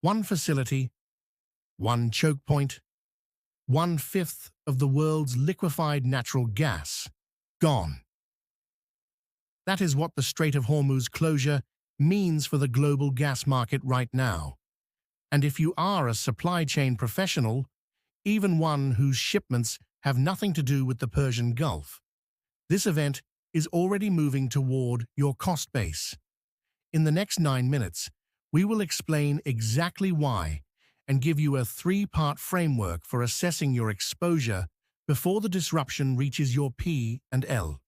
One facility, one choke point, 1/5 of the world's liquefied natural gas gone. That is what the Strait of Hormuz closure means for the global gas market right now. And if you are a supply chain professional, even one whose shipments have nothing to do with the Persian Gulf, this event is already moving toward your cost base. In the next 9 minutes, we will explain exactly why and give you a 3-part framework for assessing your exposure before the disruption reaches your P&L.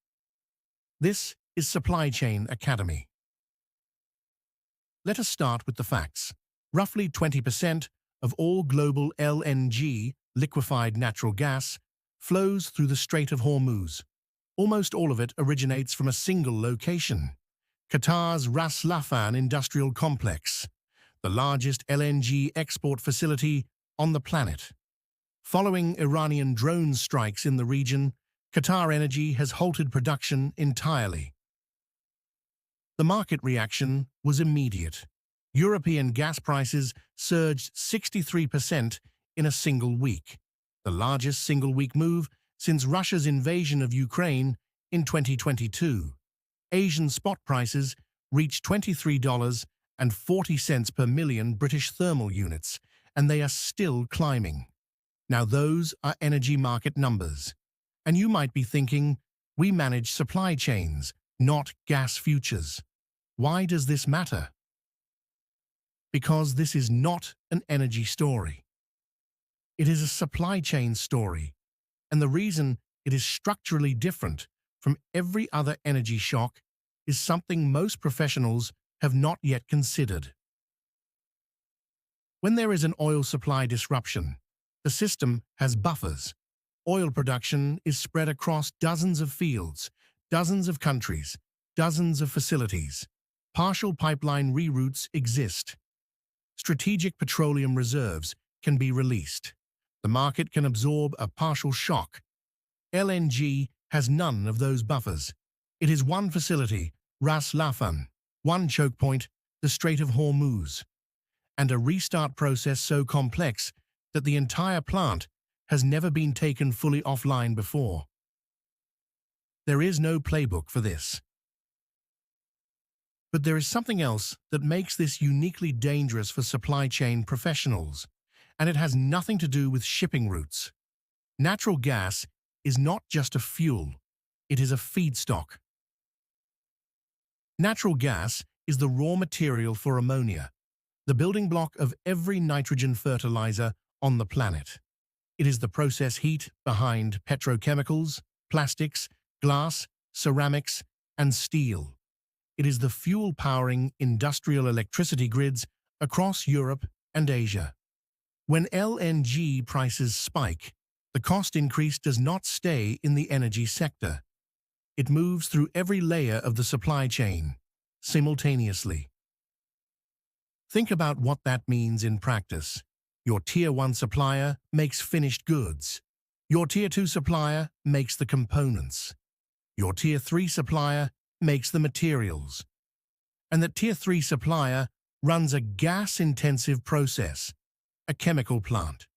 This is Supply Chain Academy. Let us start with the facts. Roughly 20% of all global LNG, liquefied natural gas, flows through the Strait of Hormuz. Almost all of it originates from a single location, Qatar's Ras Laffan Industrial Complex, the largest LNG export facility on the planet. Following Iranian drone strikes in the region, QatarEnergy has halted production entirely. The market reaction was immediate. European gas prices surged 63% in a single week, the largest single-week move since Russia's invasion of Ukraine in 2022. Asian spot prices reached $23.40 per million British thermal units, and they are still climbing. Now those are energy market numbers. And you might be thinking, we manage supply chains, not gas futures. Why does this matter? Because this is not an energy story. It is a supply chain story, and the reason it is structurally different from every other energy shock is something most professionals have not yet considered. When there is an oil supply disruption, the system has buffers. Oil production is spread across dozens of fields, dozens of countries, dozens of facilities. Partial pipeline reroutes exist. Strategic petroleum reserves can be released. The market can absorb a partial shock. LNG has none of those buffers. It is one facility, Ras Laffan, one choke point, the Strait of Hormuz, and a restart process so complex that the entire plant has never been taken fully offline before. There is no playbook for this. But there is something else that makes this uniquely dangerous for supply chain professionals, and it has nothing to do with shipping routes. Natural gas is not just a fuel, it is a feedstock. Natural gas is the raw material for ammonia, the building block of every nitrogen fertilizer on the planet. It is the process heat behind petrochemicals, plastics, glass, ceramics, and steel. It is the fuel powering industrial electricity grids across Europe and Asia. When LNG prices spike, the cost increase does not stay in the energy sector. It moves through every layer of the supply chain, simultaneously. Think about what that means in practice. Your Tier 1 supplier makes finished goods. Your Tier 2 supplier makes the components. Your Tier 3 supplier makes the materials. And the Tier 3 supplier runs a gas-intensive process, a chemical plant,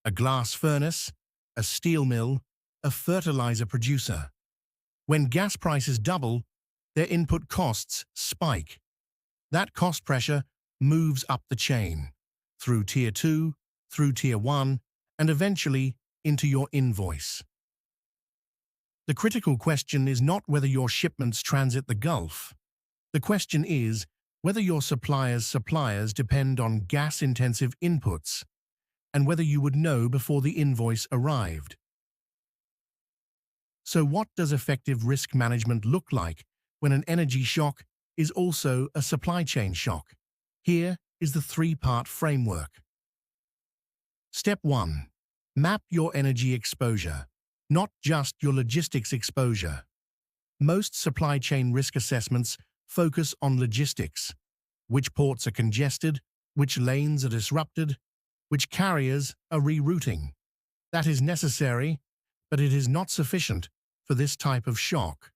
a glass furnace, a steel mill, a fertilizer producer. When gas prices double, their input costs spike. That cost pressure moves up the chain, through Tier 2, through Tier 1, and eventually into your invoice. The critical question is not whether your shipments transit the Gulf. The question is whether your supplier's suppliers depend on gas-intensive inputs, and whether you would know before the invoice arrived. So what does effective risk management look like when an energy shock is also a supply chain shock? Here is the 3-part framework. Step 1. Map your energy exposure, not just your logistics exposure. Most supply chain risk assessments focus on logistics. Which ports are congested, which lanes are disrupted, which carriers are rerouting. That is necessary, but it is not sufficient for this type of shock.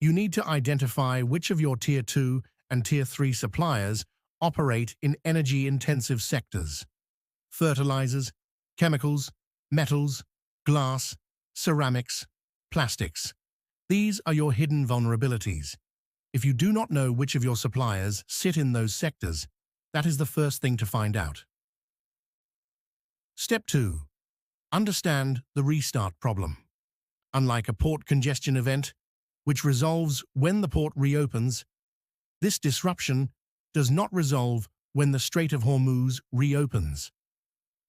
You need to identify which of your Tier 2 and Tier 3 suppliers operate in energy-intensive sectors: fertilizers, chemicals, metals, glass, ceramics, plastics. These are your hidden vulnerabilities. If you do not know which of your suppliers sit in those sectors, that is the first thing to find out. Step 2. Understand the restart problem. Unlike a port congestion event, which resolves when the port reopens, this disruption does not resolve when the Strait of Hormuz reopens.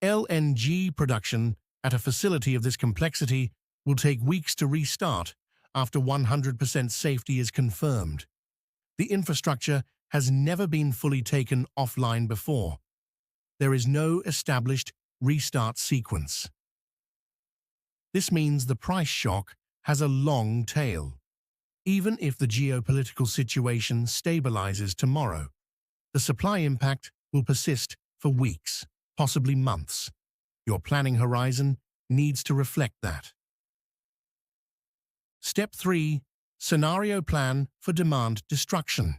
LNG production at a facility of this complexity will take weeks to restart after 100% safety is confirmed. The infrastructure has never been fully taken offline before. There is no established restart sequence. This means the price shock has a long tail. Even if the geopolitical situation stabilizes tomorrow, the supply impact will persist for weeks, possibly months. Your planning horizon needs to reflect that. Step 3. Scenario plan for demand destruction.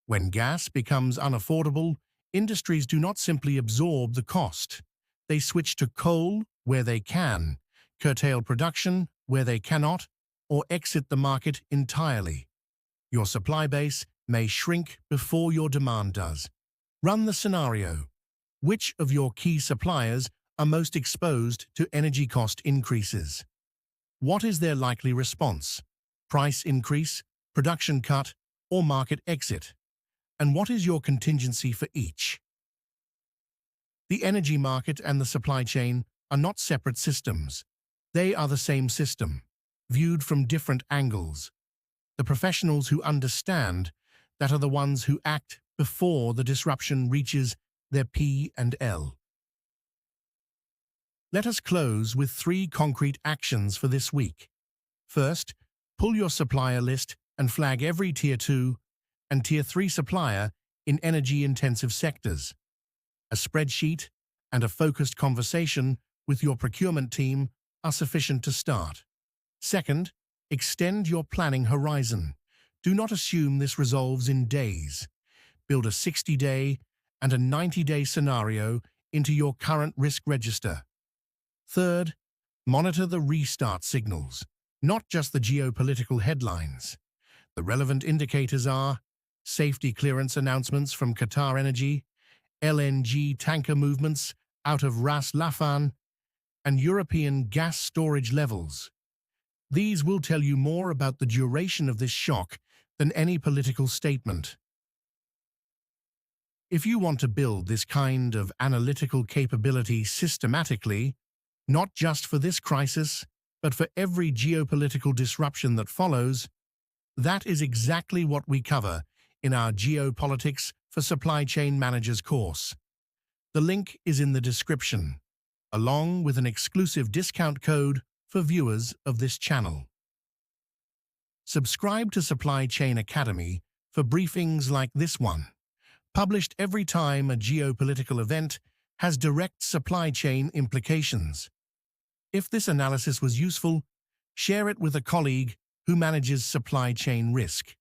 When gas becomes unaffordable, industries do not simply absorb the cost. They switch to coal where they can, curtail production where they cannot, or exit the market entirely. Your supply base may shrink before your demand does. Run the scenario. Which of your key suppliers are most exposed to energy cost increases? What is their likely response? Price increase, production cut, or market exit? And what is your contingency for each? The energy market and the supply chain are not separate systems. They are the same system, viewed from different angles. The professionals who understand that are the ones who act before the disruption reaches their P&L. Let us close with 3 concrete actions for this week. First, pull your supplier list and flag every Tier 2 and Tier 3 supplier in energy-intensive sectors. A spreadsheet and a focused conversation with your procurement team are sufficient to start. Second, extend your planning horizon. Do not assume this resolves in days. Build a 60-day and a 90-day scenario into your current risk register. Third, monitor the restart signals, not just the geopolitical headlines. The relevant indicators are safety clearance announcements from QatarEnergy, LNG tanker movements out of Ras Laffan, and European gas storage levels. These will tell you more about the duration of this shock than any political statement. If you want to build this kind of analytical capability systematically, not just for this crisis, but for every geopolitical disruption that follows, that is exactly what we cover in our Geopolitics for Supply Chain Managers course. The link is in the description, along with an exclusive discount code for viewers of this channel. Subscribe to Supply Chain Academy for briefings like this one, published every time a geopolitical event has direct supply chain implications. If this analysis was useful, share it with a colleague who manages supply chain risk.